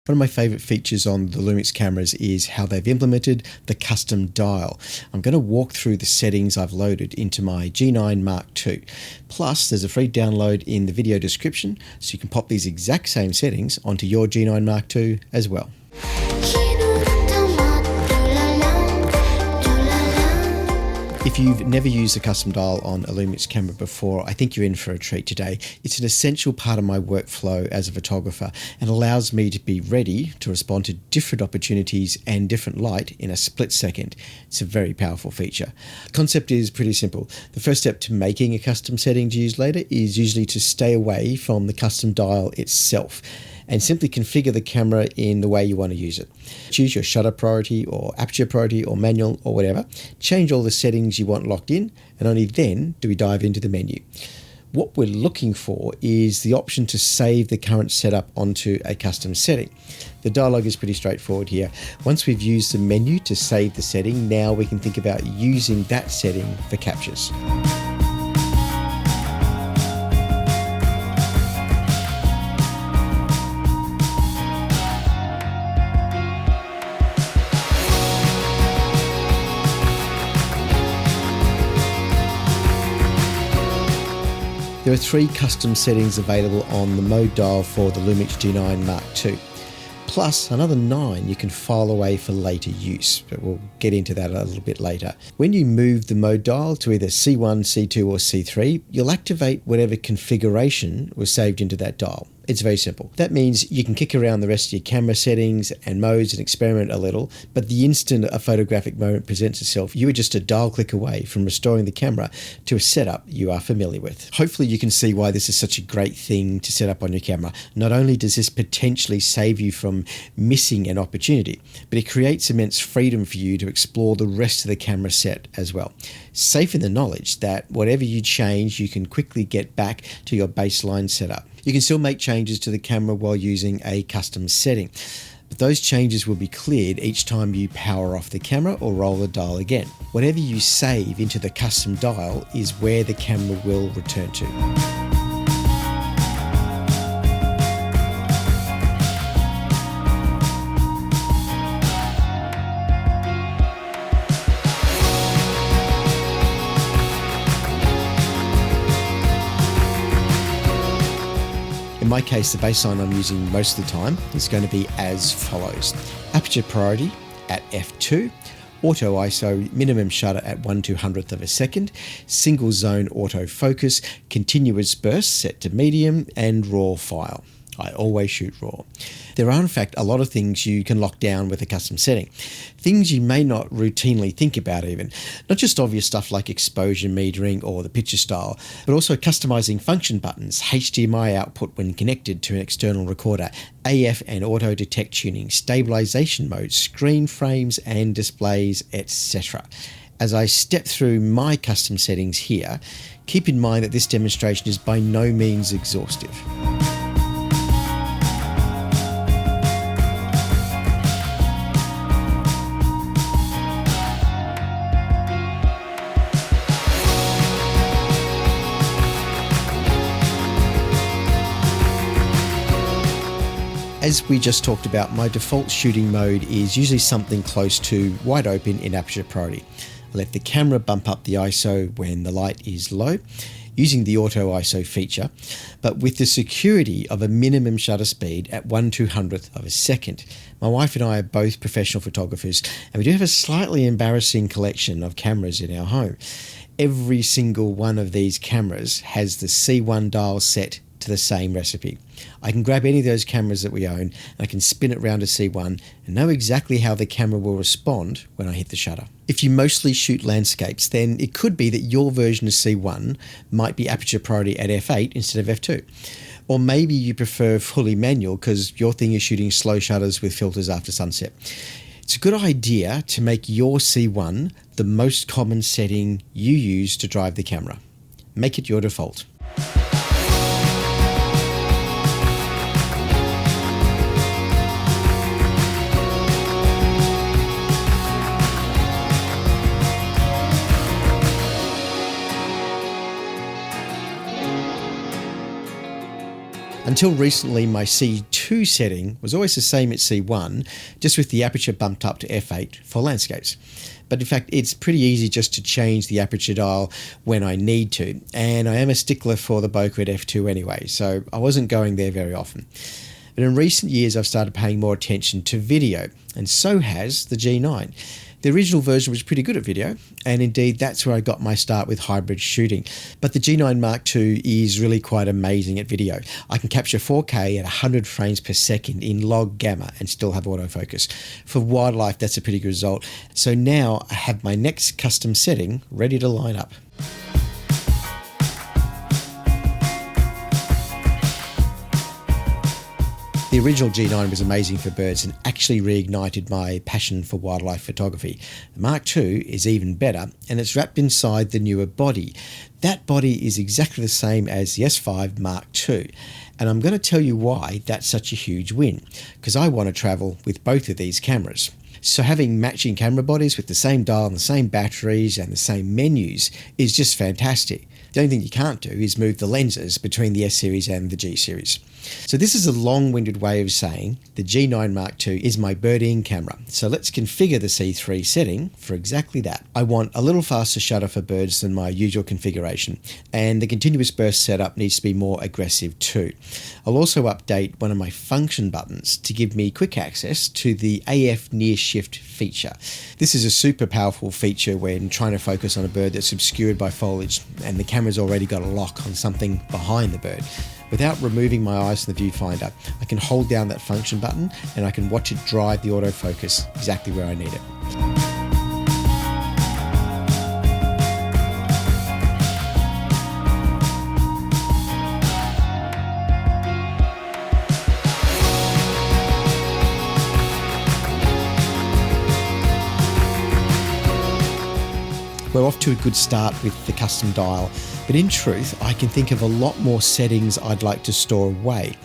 One of my favorite features on the Lumix cameras is how they've implemented the custom dial. I'm going to walk through the settings I've loaded into my G9 Mark II. Plus, there's a free download in the video description, so you can pop these exact same settings onto your G9 Mark II as well. If you've never used a custom dial on a Lumix camera before, I think you're in for a treat today. It's an essential part of my workflow as a photographer and allows me to be ready to respond to different opportunities and different light in a split second. It's a very powerful feature. The concept is pretty simple. The first step to making a custom setting to use later is usually to stay away from the custom dial itself and simply configure the camera in the way you want to use it. Choose your shutter priority or aperture priority or manual or whatever. Change all the settings you want locked in, and only then do we dive into the menu. What we're looking for is the option to save the current setup onto a custom setting. The dialog is pretty straightforward here. Once we've used the menu to save the setting, now we can think about using that setting for captures. There are 3 custom settings available on the mode dial for the Lumix G9 Mark II, plus another 9 you can file away for later use, but we'll get into that a little bit later. When you move the mode dial to either C1, C2 or C3, you'll activate whatever configuration was saved into that dial. It's very simple. That means you can kick around the rest of your camera settings and modes and experiment a little, but the instant a photographic moment presents itself, you are just a dial click away from restoring the camera to a setup you are familiar with. Hopefully you can see why this is such a great thing to set up on your camera. Not only does this potentially save you from missing an opportunity, but it creates immense freedom for you to explore the rest of the camera set as well. Safe in the knowledge that whatever you change, you can quickly get back to your baseline setup. You can still make changes to the camera while using a custom setting, but those changes will be cleared each time you power off the camera or roll the dial again. Whatever you save into the custom dial is where the camera will return to. In my case, the baseline I'm using most of the time is going to be as follows. Aperture priority at f2, auto ISO minimum shutter at 1/200th of a second, single zone autofocus, continuous burst set to medium, and raw file. I always shoot raw. There are in fact a lot of things you can lock down with a custom setting. Things you may not routinely think about even. Not just obvious stuff like exposure metering or the picture style, but also customizing function buttons, HDMI output when connected to an external recorder, AF and auto detect tuning, stabilization modes, screen frames and displays, etc. As I step through my custom settings here, keep in mind that this demonstration is by no means exhaustive. As we just talked about, my default shooting mode is usually something close to wide open in aperture priority. I let the camera bump up the ISO when the light is low, using the auto ISO feature, but with the security of a minimum shutter speed at 1/200th of a second. My wife and I are both professional photographers, and we do have a slightly embarrassing collection of cameras in our home. Every single one of these cameras has the C1 dial set to the same recipe. I can grab any of those cameras that we own and I can spin it round to C1 and know exactly how the camera will respond when I hit the shutter. If you mostly shoot landscapes, then it could be that your version of C1 might be aperture priority at f8 instead of f2. Or maybe you prefer fully manual because your thing is shooting slow shutters with filters after sunset. It's a good idea to make your C1 the most common setting you use to drive the camera. Make it your default. Until recently, my C2 setting was always the same at C1, just with the aperture bumped up to f8 for landscapes. But in fact, it's pretty easy just to change the aperture dial when I need to, and I am a stickler for the bokeh at f2 anyway, so I wasn't going there very often. But in recent years, I've started paying more attention to video, and so has the G9. The original version was pretty good at video, and indeed that's where I got my start with hybrid shooting. But the G9 Mark II is really quite amazing at video. I can capture 4K at 100 frames per second in log gamma and still have autofocus. For wildlife, that's a pretty good result. So now I have my next custom setting ready to line up. The original G9 was amazing for birds and actually reignited my passion for wildlife photography. The Mark II is even better, and it's wrapped inside the newer body. That body is exactly the same as the S5 Mark II, and I'm going to tell you why that's such a huge win, because I want to travel with both of these cameras. So having matching camera bodies with the same dial and the same batteries and the same menus is just fantastic. The only thing you can't do is move the lenses between the S series and the G series. So this is a long-winded way of saying the G9 Mark II is my birding camera. So let's configure the C3 setting for exactly that. I want a little faster shutter for birds than my usual configuration, and the continuous burst setup needs to be more aggressive too. I'll also update one of my function buttons to give me quick access to the AF near shift feature. This is a super powerful feature when trying to focus on a bird that's obscured by foliage and the camera's already got a lock on something behind the bird. Without removing my eyes from the viewfinder, I can hold down that function button and I can watch it drive the autofocus exactly where I need it. We're off to a good start with the custom dial, but in truth, I can think of a lot more settings I'd like to store away.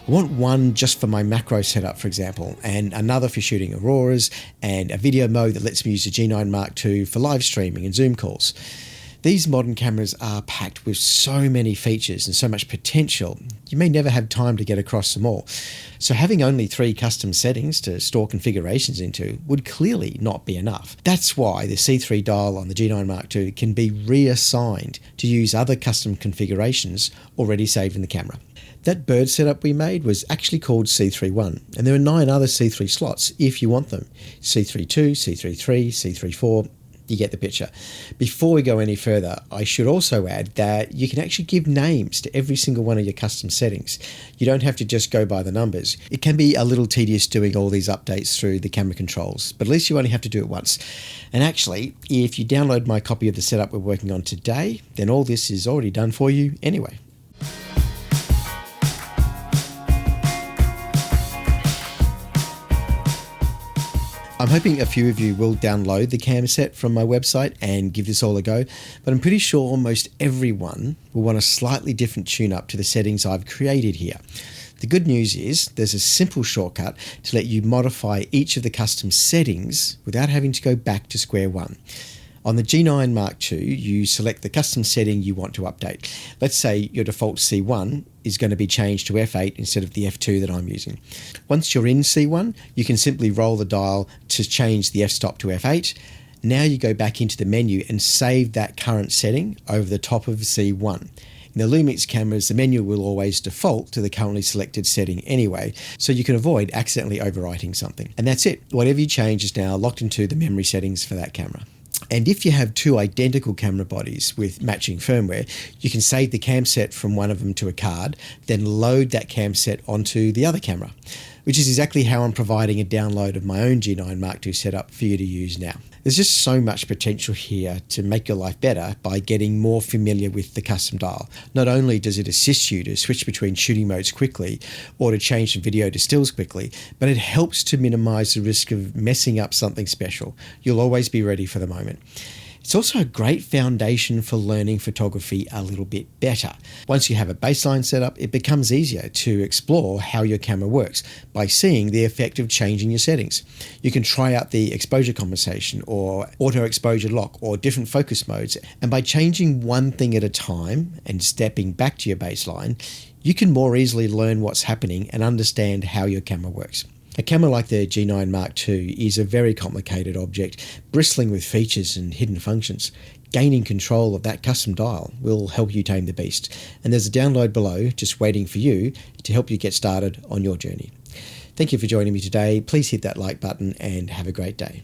I want one just for my macro setup, for example, and another for shooting auroras, and a video mode that lets me use the G9 Mark II for live streaming and Zoom calls. These modern cameras are packed with so many features and so much potential, you may never have time to get across them all. So having only 3 custom settings to store configurations into would clearly not be enough. That's why the C3 dial on the G9 Mark II can be reassigned to use other custom configurations already saved in the camera. That bird setup we made was actually called C31, and there are 9 other C3 slots if you want them. C32, C33, C34, you get the picture. Before we go any further, I should also add that you can actually give names to every single one of your custom settings. You don't have to just go by the numbers. It can be a little tedious doing all these updates through the camera controls, but at least you only have to do it once. And actually, if you download my copy of the setup we're working on today, then all this is already done for you anyway. I'm hoping a few of you will download the cam set from my website and give this all a go, but I'm pretty sure almost everyone will want a slightly different tune-up to the settings I've created here. The good news is there's a simple shortcut to let you modify each of the custom settings without having to go back to square one. On the G9 Mark II, you select the custom setting you want to update. Let's say your default C1 is going to be changed to F8 instead of the F2 that I'm using. Once you're in C1, you can simply roll the dial to change the f-stop to F8. Now you go back into the menu and save that current setting over the top of C1. In the Lumix cameras, the menu will always default to the currently selected setting anyway, so you can avoid accidentally overwriting something. And that's it. Whatever you change is now locked into the memory settings for that camera. And if you have 2 identical camera bodies with matching firmware, you can save the cam set from one of them to a card, then load that cam set onto the other camera, which is exactly how I'm providing a download of my own G9 Mark II setup for you to use now. There's just so much potential here to make your life better by getting more familiar with the custom dial. Not only does it assist you to switch between shooting modes quickly or to change from video to stills quickly, but it helps to minimize the risk of messing up something special. You'll always be ready for the moment. It's also a great foundation for learning photography a little bit better. Once you have a baseline set up, it becomes easier to explore how your camera works by seeing the effect of changing your settings. You can try out the exposure compensation or auto exposure lock or different focus modes, and by changing one thing at a time and stepping back to your baseline, you can more easily learn what's happening and understand how your camera works. A camera like the G9 Mark II is a very complicated object, bristling with features and hidden functions. Gaining control of that custom dial will help you tame the beast, and there's a download below just waiting for you to help you get started on your journey. Thank you for joining me today. Please hit that like button and have a great day.